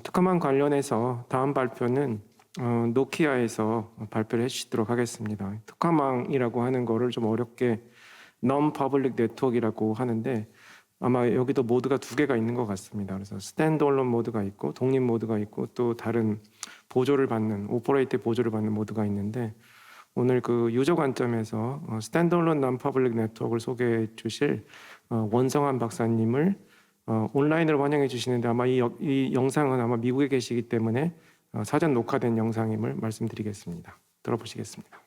특허망 관련해서 다음 발표는 노키아에서 발표를 해주시도록 하겠습니다. 특허망이라고 하는 거를 좀 어렵게 Non-Public Network이라고 하는데 아마 여기도 모드가 두 개가 있는 것 같습니다. 그래서 스탠드얼론 모드가 있고 독립 모드가 있고 또 다른 보조를 받는 오퍼레이터 보조를 받는 모드가 있는데 오늘 그 유저 관점에서 스탠드얼론 Non-Public Network을 소개해 주실 원성한 박사님을 온라인으로 환영해 주시는데 아마 이 영상은 아마 미국에 계시기 때문에 사전 녹화된 영상임을 말씀드리겠습니다. 들어보시겠습니다.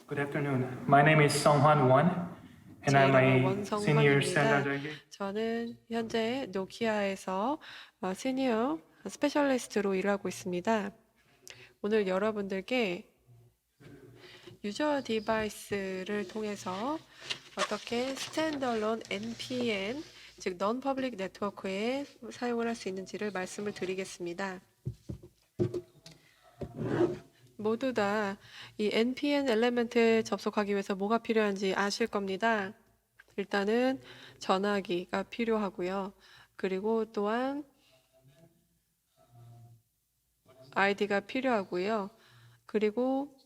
Good afternoon. My name is Sunghan Won, and 제 I'm 이름은 a senior sales 원성환입니다. executive. 저는 현재 노키아에서 시니어 스페셜리스트로 일하고 있습니다. 오늘 여러분들께 유저 디바이스를 통해서 어떻게 스탠드얼론 NPN, 즉 Non-Public Network에 사용을 할 수 있는지를 말씀을 드리겠습니다. 모두 다 이 NPN 엘리멘트에 접속하기 위해서 뭐가 필요한지 아실 겁니다. 일단은 전화기가 필요하고요. 그리고 또한 아이디가 필요하고요. 그리고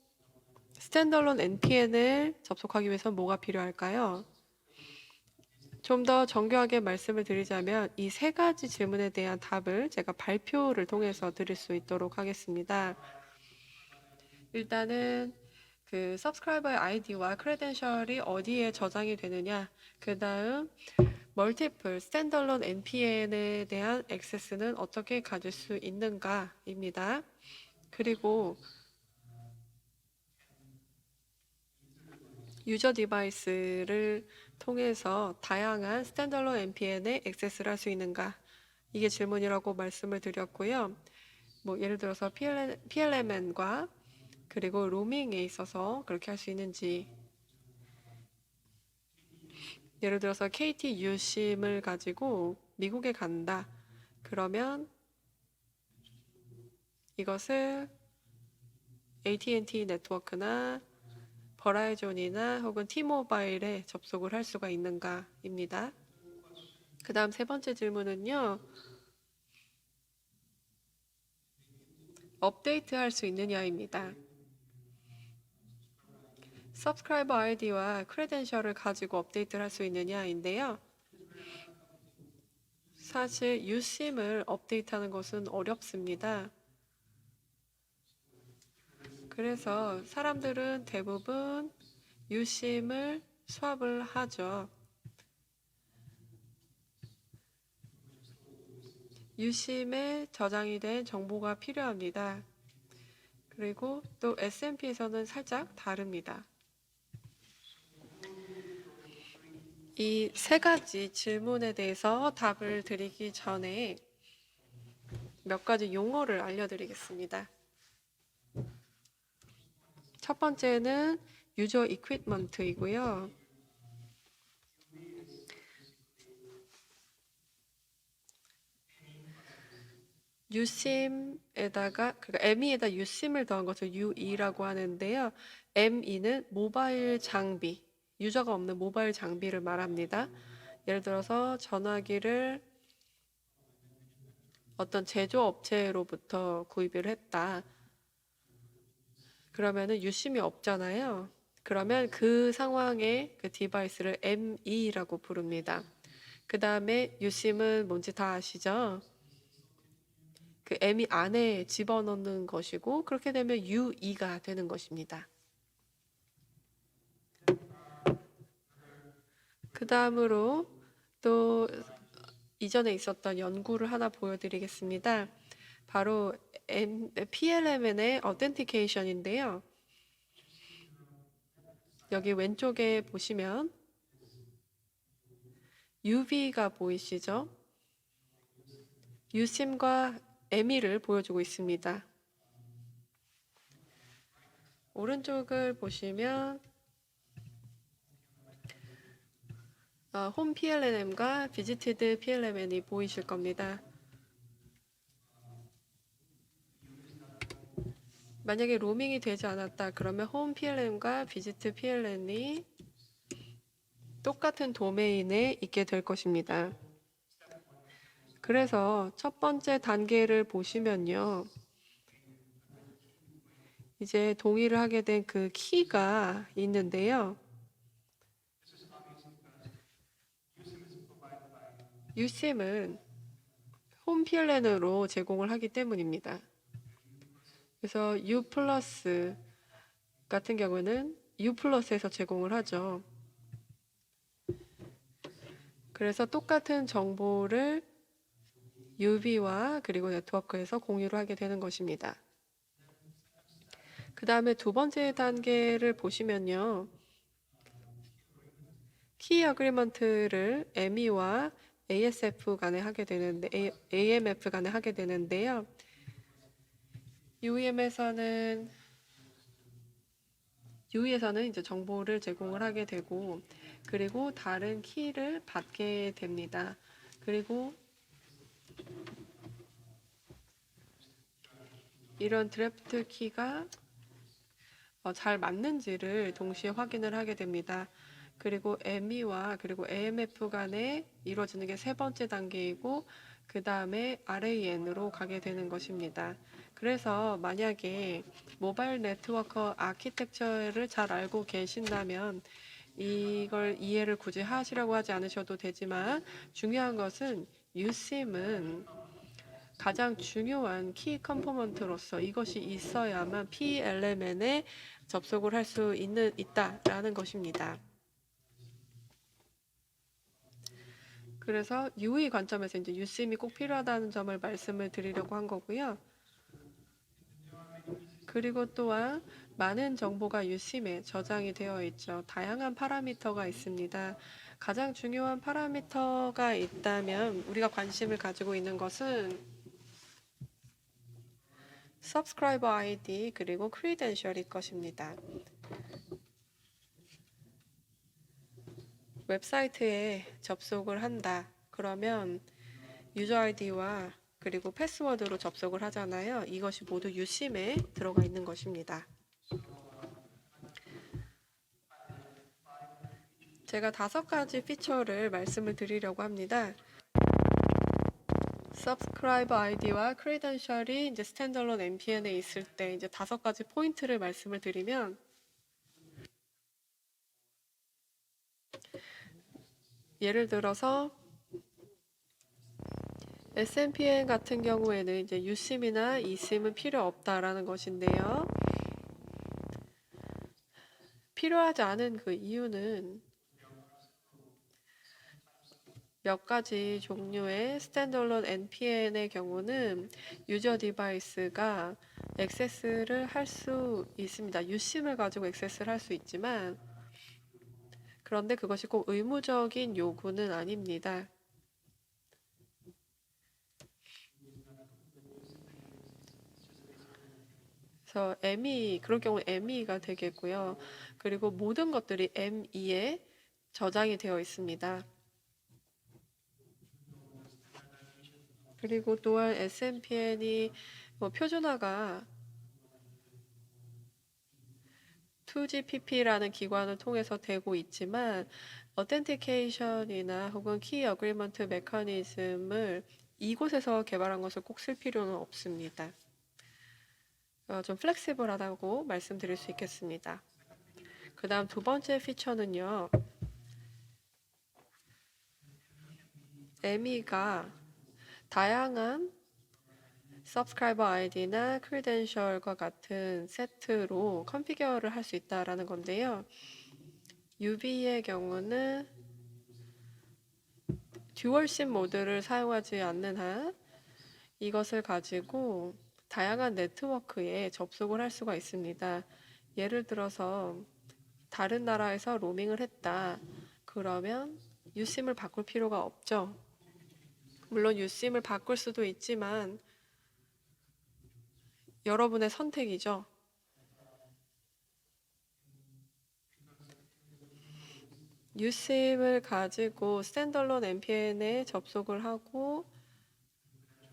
스탠드얼론 NPN을 접속하기 위해서 뭐가 필요할까요? 좀 더 정교하게 말씀을 드리자면 이 세 가지 질문에 대한 답을 제가 발표를 통해서 드릴 수 있도록 하겠습니다. 일단은 그 서브스크라이버의 아이디와 크레덴셜이 어디에 저장이 되느냐, 그 다음 멀티플 스탠드얼론 NPN에 대한 액세스는 어떻게 가질 수 있는가입니다. 그리고 유저 디바이스를 통해서 다양한 스탠드얼론 NPN에 액세스를 할 수 있는가, 이게 질문이라고 말씀을 드렸고요. 뭐 예를 들어서 PLMN과 그리고 로밍에 있어서 그렇게 할 수 있는지, 예를 들어서 KT 유심을 가지고 미국에 간다. 그러면 이것을 AT&T 네트워크나 버라이존이나 혹은 T모바일에 접속을 할 수가 있는가입니다. 그 다음 세 번째 질문은요. 업데이트 할 수 있느냐입니다. 서브스크라이버 아이디와 크레덴셜을 가지고 업데이트를 할 수 있느냐인데요. 사실 유심을 업데이트하는 것은 어렵습니다. 그래서 사람들은 대부분 유심을 수합을 하죠. 유심에 저장이 된 정보가 필요합니다. 그리고 또 S&P에서는 살짝 다릅니다. 이 세 가지 질문에 대해서 답을 드리기 전에 몇 가지 용어를 알려드리겠습니다. 첫 번째는 유저 이퀴먼트이고요. 유심에다가, 그러니까 ME에다 유심을 더한 것을 UE라고 하는데요. ME는 모바일 장비, 유저가 없는 모바일 장비를 말합니다. 예를 들어서 전화기를 어떤 제조업체로부터 구입을 했다. 그러면은 유심이 없잖아요. 그러면 그 상황에 그 디바이스를 ME라고 부릅니다. 그 다음에 유심은 뭔지 다 아시죠? 그 ME 안에 집어넣는 것이고, 그렇게 되면 UE가 되는 것입니다. 그 다음으로 또 이전에 있었던 연구를 하나 보여드리겠습니다. 바로 PLMN의 Authentication인데요. 여기 왼쪽에 보시면 UV가 보이시죠? 유심과 ME를 보여주고 있습니다. 오른쪽을 보시면 홈 PLM과 비지티드 PLMN이 보이실 겁니다. 만약에 로밍이 되지 않았다 그러면 홈 PLM과 비지트 PLM이 똑같은 도메인에 있게 될 것입니다. 그래서 첫 번째 단계를 보시면요. 이제 동의를 하게 된 그 키가 있는데요. USIM은 홈플랜으로 제공을 하기 때문입니다. 그래서 U 플러스 같은 경우는 U 플러스에서 제공을 하죠. 그래서 똑같은 정보를 UB와 그리고 네트워크에서 공유를 하게 되는 것입니다. 그 다음에 두 번째 단계를 보시면요. 키 어그리먼트를 ME와 ASF 간에 하게 되는데 AMF 간에 하게 되는데요. UEM에서는 이제 정보를 제공을 하게 되고 그리고 다른 키를 받게 됩니다. 그리고 이런 드래프트 키가 잘 맞는지를 동시에 확인을 하게 됩니다. 그리고 ME와 그리고 AMF 간에 이루어지는 게 세 번째 단계이고 그 다음에 RAN으로 가게 되는 것입니다. 그래서 만약에 모바일 네트워크 아키텍처를 잘 알고 계신다면 이걸 이해를 굳이 하시라고 하지 않으셔도 되지만 중요한 것은 USIM은 가장 중요한 키 컴포넌트로서 이것이 있어야만 PLMN에 접속을 할 수 있다라는 것입니다. 그래서 UE 관점에서 이제 USIM이 꼭 필요하다는 점을 말씀을 드리려고 한 거고요. 그리고 또한 많은 정보가 USIM에 저장이 되어 있죠. 다양한 파라미터가 있습니다. 가장 중요한 파라미터가 있다면 우리가 관심을 가지고 있는 것은 subscriber ID 그리고 credential일 것입니다. 웹사이트에 접속을 한다. 그러면 유저 아이디와 그리고 패스워드로 접속을 하잖아요. 이것이 모두 USIM에 들어가 있는 것입니다. 제가 5가지 피처를 말씀을 드리려고 합니다. Subscriber ID와 Credential이 이제 스탠더론 NPN에 있을 때 이제 5가지 포인트를 말씀을 드리면 예를 들어서 SNPN 같은 경우에는 이제 USIM이나 eSIM은 필요 없다라는 것인데요. 필요하지 않은 그 이유는 몇 가지 종류의 스탠드얼론 NPN의 경우는 유저 디바이스가 액세스를 할 수 있습니다. USIM을 가지고 액세스를 할 수 있지만 그런데 그것이 꼭 의무적인 요구는 아닙니다. 그래서 그럴 경우 ME가 되겠고요. 그리고 모든 것들이 ME에 저장이 되어 있습니다. 그리고 또한 SNPN이 표준화가 2GPP라는 기관을 통해서 되고 있지만 어텐티케이션이나 혹은 키 어그리먼트 메커니즘을 이곳에서 개발한 것을 꼭 쓸 필요는 없습니다. 좀 플렉시블하다고 말씀드릴 수 있겠습니다. 그 다음 두 번째 피처는요. ME가 다양한 subscriber ID나 credential과 같은 세트로 컨피규어를 할 수 있다라는 건데요. UB의 경우는 듀얼 심 모드를 사용하지 않는 한 이것을 가지고 다양한 네트워크에 접속을 할 수가 있습니다. 예를 들어서 다른 나라에서 로밍을 했다. 그러면 USIM을 바꿀 필요가 없죠. 물론 USIM을 바꿀 수도 있지만 여러분의 선택이죠. USIM을 가지고 스탠더론 NPN에 접속을 하고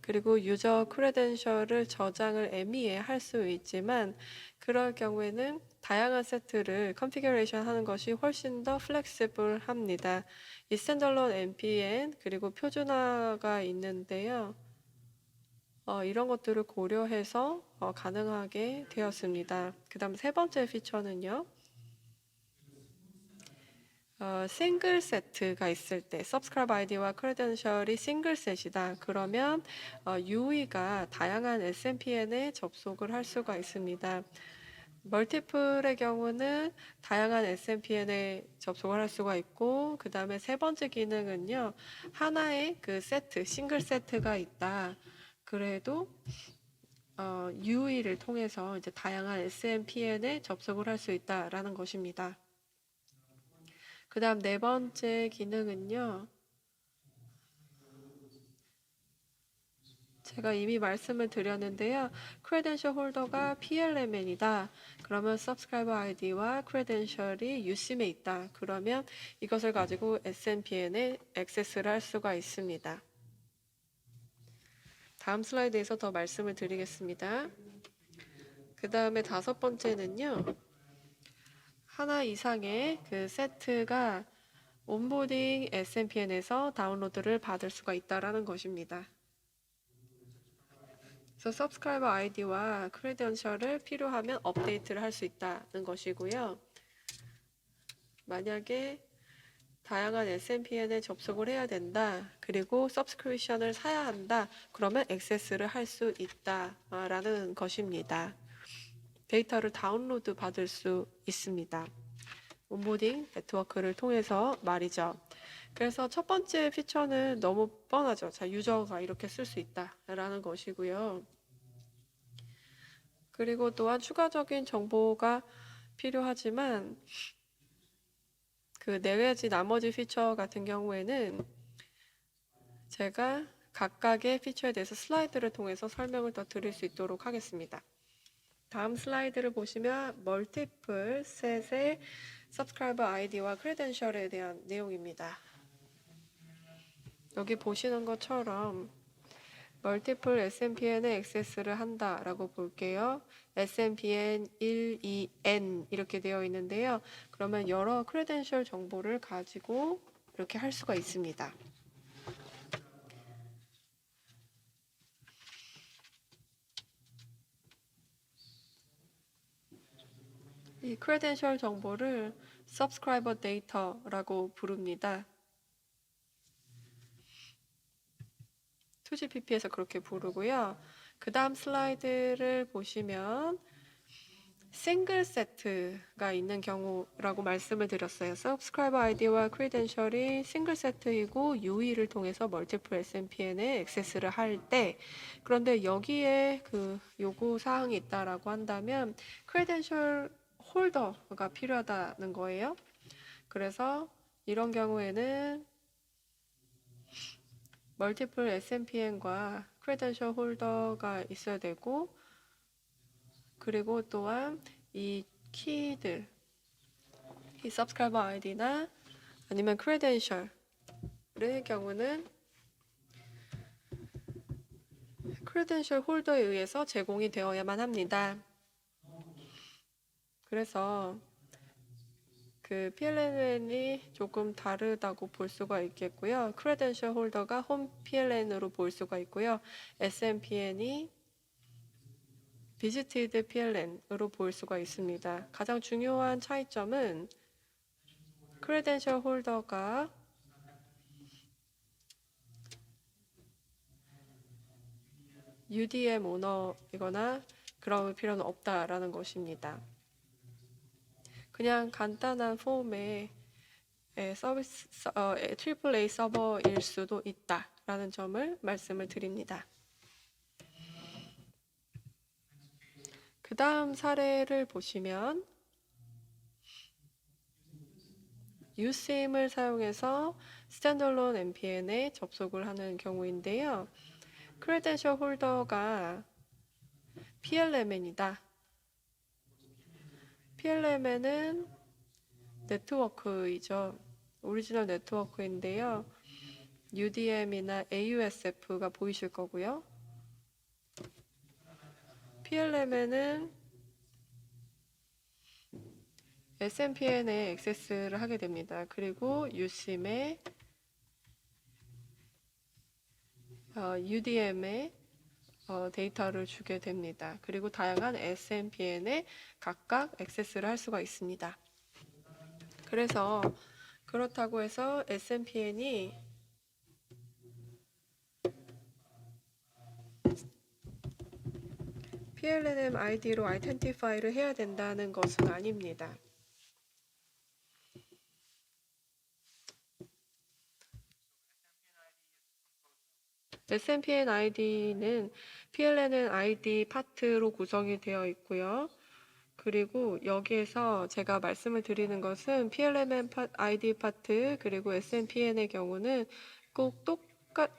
그리고 유저 크레덴셜을 저장을 ME에 할 수 있지만 그럴 경우에는 다양한 세트를 컨피규레이션 하는 것이 훨씬 더 플렉시블 합니다. 이 스탠더론 npm 그리고 표준화가 있는데요. 이런 것들을 고려해서 가능하게 되었습니다. 그 다음 세 번째 피처는요. 싱글 세트가 있을 때 subscribe ID와 크레덴셜이 싱글 셋이다. 그러면 UE가 다양한 SMPN에 접속을 할 수가 있습니다. 멀티플의 경우는 다양한 SMPN에 접속을 할 수가 있고 그 다음에 세 번째 기능은요. 하나의 그 세트, 싱글 세트가 있다. 그래도 UE를 통해서 이제 다양한 SMPN에 접속을 할 수 있다라는 것입니다. 그 다음 네 번째 기능은요. 제가 이미 말씀을 드렸는데요. 크레덴셜 홀더가 PLMN이다. 그러면 subscriber ID와 크레덴셜이 USIM에 있다. 그러면 이것을 가지고 SMPN에 액세스를 할 수가 있습니다. 다음 슬라이드에서 더 말씀을 드리겠습니다. 그 다음에 다섯 번째는요. 하나 이상의 그 세트가 온보딩 SMPN에서 다운로드를 받을 수가 있다라는 것입니다. 그래서 subscriber ID와 크레덴셜을 필요하면 업데이트를 할 수 있다는 것이고요. 만약에 다양한 SMPN에 접속을 해야 된다. 그리고 서브스크립션을 사야 한다. 그러면 액세스를 할 수 있다라는 것입니다. 데이터를 다운로드 받을 수 있습니다. 온보딩 네트워크를 통해서 말이죠. 그래서 첫 번째 피처는 너무 뻔하죠. 자, 유저가 이렇게 쓸 수 있다라는 것이고요. 그리고 또한 추가적인 정보가 필요하지만 그 네 가지 나머지 피처 같은 경우에는 제가 각각의 피처에 대해서 슬라이드를 통해서 설명을 더 드릴 수 있도록 하겠습니다. 다음 슬라이드를 보시면 멀티플 셋의 subscriber ID와 크레덴셜에 대한 내용입니다. 여기 보시는 것처럼 멀티플 SMPN에 액세스를 한다라고 볼게요. SMPN 1, 2, N 이렇게 되어 있는데요. 그러면 여러 크레덴셜 정보를 가지고 이렇게 할 수가 있습니다. 이 크레덴셜 정보를 subscriber data라고 부릅니다. 2GPP에서 그렇게 부르고요. 그 다음 슬라이드를 보시면 싱글 세트가 있는 경우라고 말씀을 드렸어요. subscriber ID와 크레덴셜이 싱글 세트이고 UE를 통해서 멀티플 SMPN에 액세스를 할 때 그런데 여기에 그 요구 사항이 있다라고 한다면 크레덴셜 홀더가 필요하다는 거예요. 그래서 이런 경우에는 멀티플 SMPN과 크레덴셜 홀더가 있어야 되고 그리고 또한 이 키들 이 subscriber ID나 아니면 크레덴셜의 경우는 크레덴셜 홀더에 의해서 제공이 되어야만 합니다. 그래서 그 PLN이 조금 다르다고 볼 수가 있겠고요. 크레덴셜 홀더가 홈 PLN으로 볼 수가 있고요. SMPN이 비지티드 PLN으로 볼 수가 있습니다. 가장 중요한 차이점은 크레덴셜 홀더가 UDM 오너이거나 그럴 필요는 없다라는 것입니다. 그냥 간단한 폼의 서비스 AAA 서버일 수도 있다라는 점을 말씀을 드립니다. 그 다음 사례를 보시면 USIM을 사용해서 스탠더론 npm에 접속을 하는 경우인데요. 크레덴셜 홀더가 PLMN이다. PLMN은 네트워크이죠. 오리지널 네트워크인데요. UDM이나 AUSF가 보이실 거고요. PLM에는 SMPN에 액세스를 하게 됩니다. 그리고 USIM에 UDM에 데이터를 주게 됩니다. 그리고 다양한 SMPN에 각각 액세스를 할 수가 있습니다. 그래서 그렇다고 해서 SMPN이 PLM ID로 아이덴티파이를 해야 된다는 것은 아닙니다. SMPN ID는 PLN ID 파트로 구성이 되어 있고요. 그리고 여기에서 제가 말씀을 드리는 것은 PLM ID 파트 그리고 SMPN의 경우는 꼭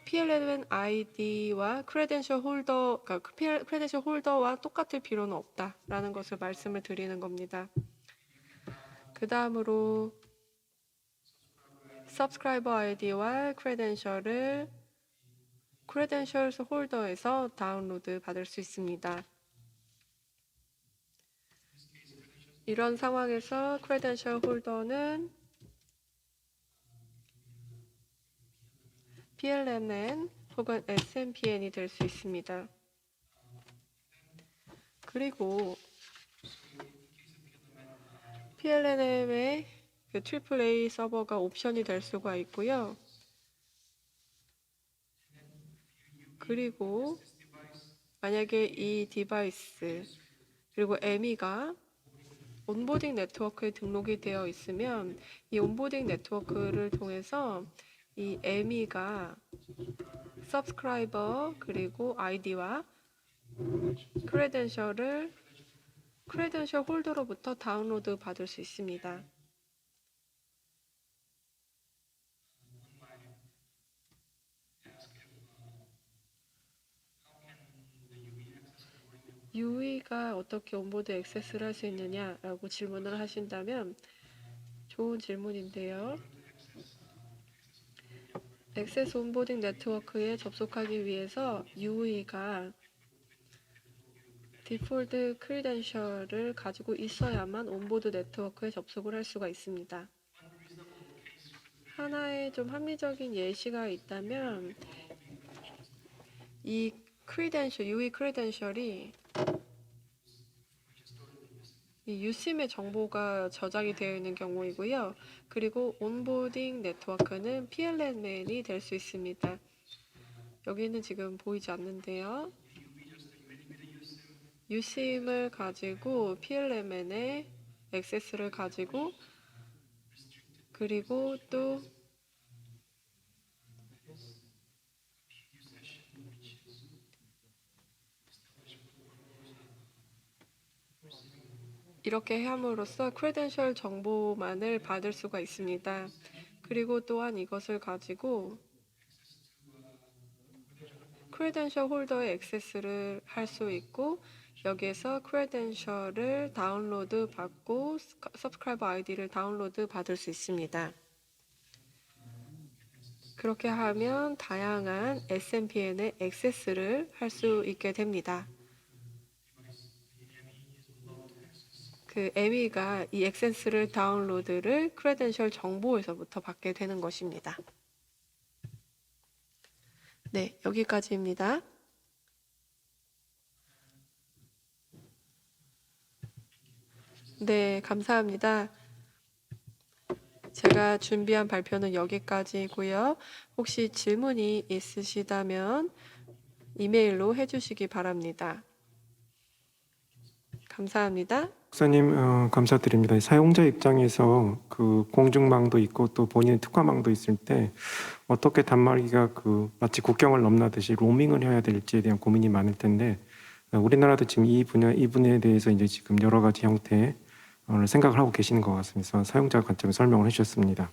PLN ID와 크레덴셜 홀더와 똑같을 필요는 없다라는 것을 말씀을 드리는 겁니다. 그 다음으로 subscriber ID와 크레덴셜을 크레덴셜 홀더에서 다운로드 받을 수 있습니다. 이런 상황에서 크레덴셜 홀더는 PLMN 혹은 SMPN이 될 수 있습니다. 그리고 PLM의 그 AAA 서버가 옵션이 될 수가 있고요. 그리고 만약에 이 디바이스 그리고 ME가 온보딩 네트워크에 등록이 되어 있으면 이 온보딩 네트워크를 통해서 이 ME가 서브스크라이버 그리고 아이디와 크레덴셜 홀더로부터 다운로드 받을 수 있습니다. UE가 어떻게 온보드 액세스를 할 수 있느냐라고 질문을 하신다면 좋은 질문인데요. 액세스 온보딩 네트워크에 접속하기 위해서 UE가 디폴트 크리덴셜을 가지고 있어야만 온보드 네트워크에 접속을 할 수가 있습니다. 하나의 좀 합리적인 예시가 있다면 이 UE 크리덴셜이 이 USIM의 정보가 저장이 되어 있는 경우이고요. 그리고 온보딩 네트워크는 PLN만이 될 수 있습니다. 여기는 지금 보이지 않는데요. USIM을 가지고 PLMN의 액세스를 가지고 그리고 또 이렇게 함으로써 크레덴셜 정보만을 받을 수가 있습니다. 그리고 또한 이것을 가지고 크레덴셜 홀더의 액세스를 할 수 있고 여기에서 크레덴셜을 다운로드 받고 서브스크라이버 아이디를 다운로드 받을 수 있습니다. 그렇게 하면 다양한 SMPN의 액세스를 할 수 있게 됩니다. 그 ME가 이 액세스를 다운로드를 크레덴셜 정보에서부터 받게 되는 것입니다. 네, 여기까지입니다. 네, 감사합니다. 제가 준비한 발표는 여기까지고요. 혹시 질문이 있으시다면 이메일로 해주시기 바랍니다. 감사합니다. 목사님, 감사드립니다. 사용자 입장에서 그 공중망도 있고 또 본인의 특화망도 있을 때 어떻게 단말기가 마치 국경을 넘나듯이 로밍을 해야 될지에 대한 고민이 많을 텐데 우리나라도 지금 이 분야에 대해서 이제 지금 여러 가지 형태의 생각을 하고 계시는 것 같습니다. 사용자 관점에 설명을 해주셨습니다.